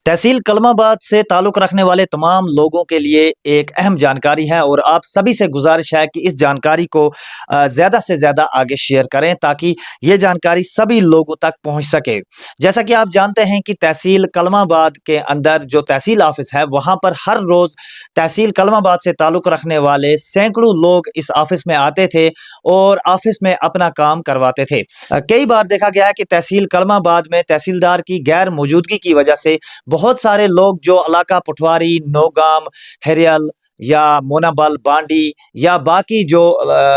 तहसील कलमाबाद से ताल्लुक़ रखने वाले तमाम लोगों के लिए एक अहम जानकारी है और आप सभी से गुजारिश है कि इस जानकारी को ज़्यादा से ज़्यादा आगे शेयर करें ताकि ये जानकारी सभी लोगों तक पहुंच सके। जैसा कि आप जानते हैं कि तहसील कलमाबाद के अंदर जो तहसील ऑफिस है वहाँ पर हर रोज़ तहसील कलमाबाद से ताल्लुक़ रखने वाले सैकड़ों लोग इस ऑफिस में आते थे और ऑफिस में अपना काम करवाते थे। कई बार देखा गया है कि तहसील कलमाबाद में तहसीलदार की गैर मौजूदगी की वजह से बहुत सारे लोग जो इलाका पटवारी, नौगाम, हेरियल या मोनाबल, बांडी या बाकी जो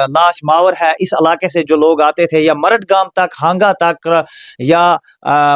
लाश मावर है इस इलाके से जो लोग आते थे, या मरड गांव तक, हांगा तक, या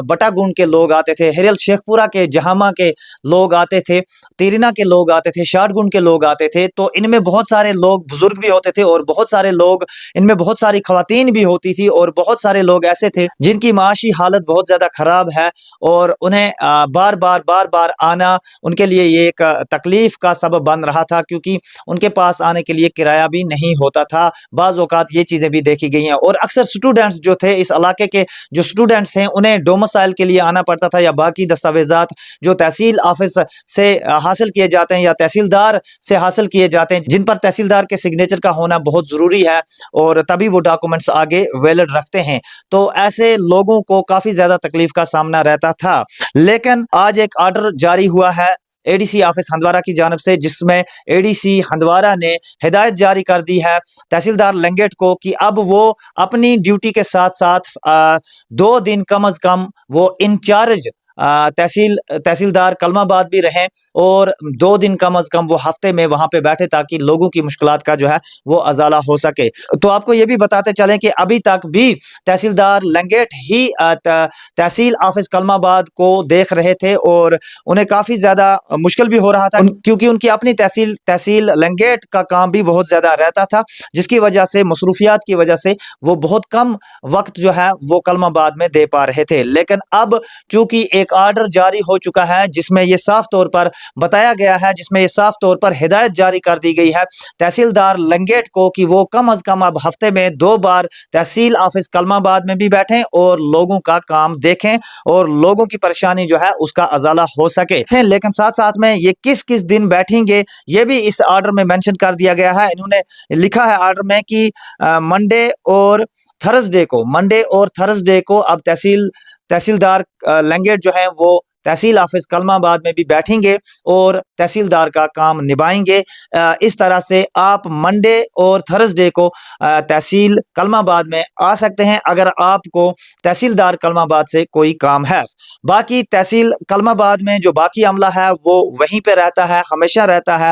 बटागुंड के लोग आते थे, हेरियल शेखपुरा के, जहामा के लोग आते थे, तीरिना के लोग आते थे, शाटगुंड के लोग आते थे। तो इनमें बहुत सारे लोग बुजुर्ग भी होते थे और बहुत सारे लोग, इनमें बहुत सारी खवातीन भी होती थी और बहुत सारे लोग ऐसे थे जिनकी माशी हालत बहुत ज़्यादा ख़राब है और उन्हें बार बार आना उनके लिए ये एक तकलीफ का सबब बन रहा था, क्योंकि उनके पास आने के लिए किराया भी नहीं होता था। बाज़ औक़ात ये चीज़ें भी देखी गई हैं और अक्सर स्टूडेंट्स जो थे, इस इलाके के जो स्टूडेंट्स हैं, उन्हें डोमिसाइल के लिए आना पड़ता था या बाकी दस्तावेज़ात जो तहसील ऑफिस से हासिल किए जाते हैं या तहसीलदार से हासिल किए जाते हैं, जिन पर तहसीलदार के सिग्नेचर का होना बहुत ज़रूरी है और तभी वो डॉक्यूमेंट्स आगे वैलिड रखते हैं। तो ऐसे लोगों को काफ़ी ज़्यादा तकलीफ का सामना रहता था। लेकिन आज एक आर्डर जारी हुआ है एडीसी ऑफिस हंदवारा की जानिब से, जिसमें एडीसी हंदवारा ने हिदायत जारी कर दी है तहसीलदार लंगेट को कि अब वो अपनी ड्यूटी के साथ साथ 2 दिन कम अज़ कम वो इंचार्ज तहसीलदार कलमाबाद भी रहें और 2 दिन कम अज़ कम वो हफ्ते में वहाँ पे बैठे ताकि लोगों की मुश्किलात का जो है वो अजाला हो सके। तो आपको ये भी बताते चलें कि अभी तक भी तहसीलदार लंगेट ही तहसील ऑफिस कलमाबाद को देख रहे थे और उन्हें काफ़ी ज़्यादा मुश्किल भी हो रहा था, क्योंकि उनकी अपनी तहसील लंगेट का काम भी बहुत ज़्यादा रहता था, जिसकी वजह से मसरूफियात की वजह से वो बहुत कम वक्त जो है वो कलमाबाद में दे पा रहे थे। लेकिन अब चूंकि एक आर्डर जारी हो चुका है जिसमें ये साफ तौर पर बताया गया है, जिसमें ये साफ तौर पर हिदायत जारी कर दी गई है तहसीलदार लंगेट को कि वो कम अज कम अब हफ्ते में 2 बार तहसील ऑफिस कलमाबाद में भी बैठें और लोगों का काम देखें और लोगों की परेशानी जो है उसका अजाला हो सके। लेकिन साथ साथ में ये किस किस दिन बैठेंगे ये भी इस आर्डर में मेंशन कर दिया गया है। इन्होंने लिखा है आर्डर में कि मंडे और थर्सडे को अब तहसीलदार लंगेट जो है वो तहसील ऑफिस कलमाबाद में भी बैठेंगे और तहसीलदार का काम निभाएंगे। इस तरह से आप मंडे और थर्सडे को तहसील कलमाबाद में आ सकते हैं अगर आपको तहसीलदार कलमाबाद से कोई काम है। बाकी तहसील कलमाबाद में जो बाकी अमला है वो वहीं पे रहता है, हमेशा रहता है,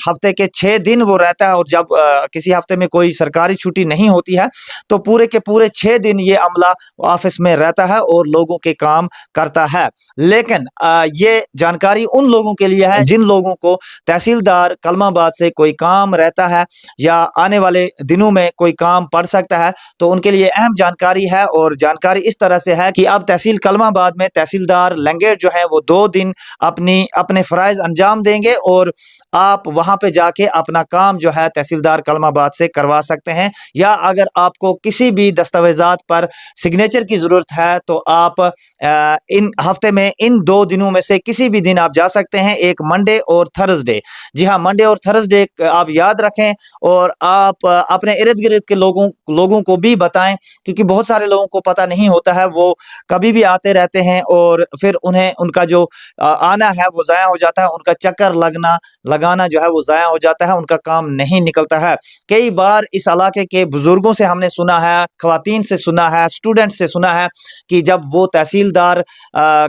हफ्ते के 6 दिन वो रहता है और जब किसी हफ्ते में कोई सरकारी छुट्टी नहीं होती है तो पूरे के पूरे 6 दिन ये अमला ऑफिस में रहता है और लोगों के काम करता है। लेकिन ये जानकारी उन लोगों के लिए है जिन लोगों को तहसीलदार कलमाबाद से कोई काम रहता है या आने वाले दिनों में कोई काम पड़ सकता है, तो उनके लिए अहम जानकारी है। और जानकारी इस तरह से है कि अब तहसील कलमाबाद में तहसीलदार लंगेट जो है वो 2 दिन अपने फराइज अंजाम देंगे और आप वहां पे जाके अपना काम जो है तहसीलदार कलमाबाद से करवा सकते हैं। या अगर आपको किसी भी दस्तावेजात पर सिग्नेचर की जरूरत है तो आप इन हफ्ते में इन 2 दिनों में से किसी भी दिन आप जा सकते हैं, एक मंडे और थर्सडे। जी हाँ, मंडे और थर्सडे आप याद रखें और आप अपने इर्द गिर्द के लोगों को भी बताएं, क्योंकि बहुत सारे लोगों को पता नहीं होता है, वो कभी भी आते रहते हैं और फिर उन्हें उनका जो आना है वो ज़ाया हो जाता है, उनका चक्कर लगाना जो है वो ज़ाया हो जाता है, उनका काम नहीं निकलता है। कई बार इस इलाके के बुजुर्गों से हमने सुना है, खवातीन से सुना है, स्टूडेंट से सुना है कि जब वो तहसीलदार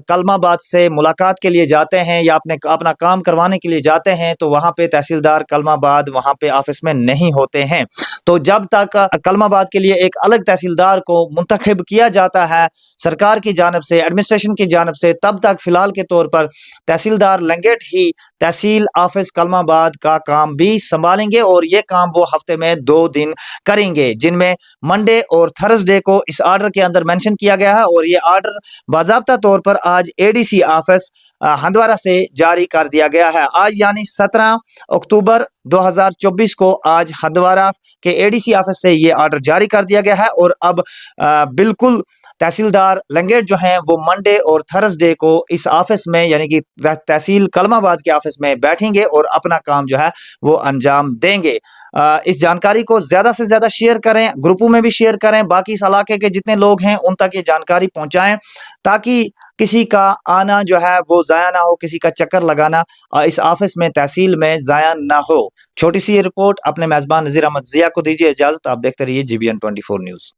कलमाबाद से मुलाकात के लिए जाते हैं या अपना काम करवाने के लिए जाते हैं तो वहाँ पे तहसीलदार कलमाबाद वहाँ पे ऑफिस में नहीं होते हैं। तो जब तक कलमाबाद के लिए एक अलग तहसीलदार को मुंतखब किया जाता है सरकार की जानिब से, एडमिनिस्ट्रेशन की जानिब से, तब तक फिलहाल के तौर पर तहसीलदार लंगेट ही तहसील ऑफिस कलमाबाद का काम भी संभालेंगे और ये काम वो हफ्ते में 2 दिन करेंगे, जिनमें मंडे और थर्सडे को इस आर्डर के अंदर मेंशन किया गया है। और ये आर्डर बाज़ाब्ता तौर पर आज एडीसी ऑफिस हंदवारा से जारी कर दिया गया है। आज यानी 17 अक्टूबर 2024 کو آج ہندوارہ کے ADC آفس سے یہ آرڈر جاری کر دیا گیا ہے، اور اب بالکل تحصیلدار لنگیٹ جو ہیں وہ منڈے اور تھرسڈے کو اس آفس میں یعنی کہ تحصیل کلم آباد کے آفس میں بیٹھیں گے اور اپنا کام جو ہے وہ انجام دیں گے۔ اس جانکاری کو زیادہ سے زیادہ شیئر کریں، گروپوں میں بھی شیئر کریں، باقی اس علاقے کے جتنے لوگ ہیں ان تک یہ جانکاری پہنچائیں تاکہ کسی کا آنا جو ہے وہ ضائع نہ ہو، کسی کا چکر لگانا اس آفس میں تحصیل میں ضائع نہ ہو۔ چھوٹی سی یہ رپورٹ اپنے میزبان نذیر احمد ضیاء کو دیجیے اجازت، آپ دیکھتے رہیے GBN 24 نیوز۔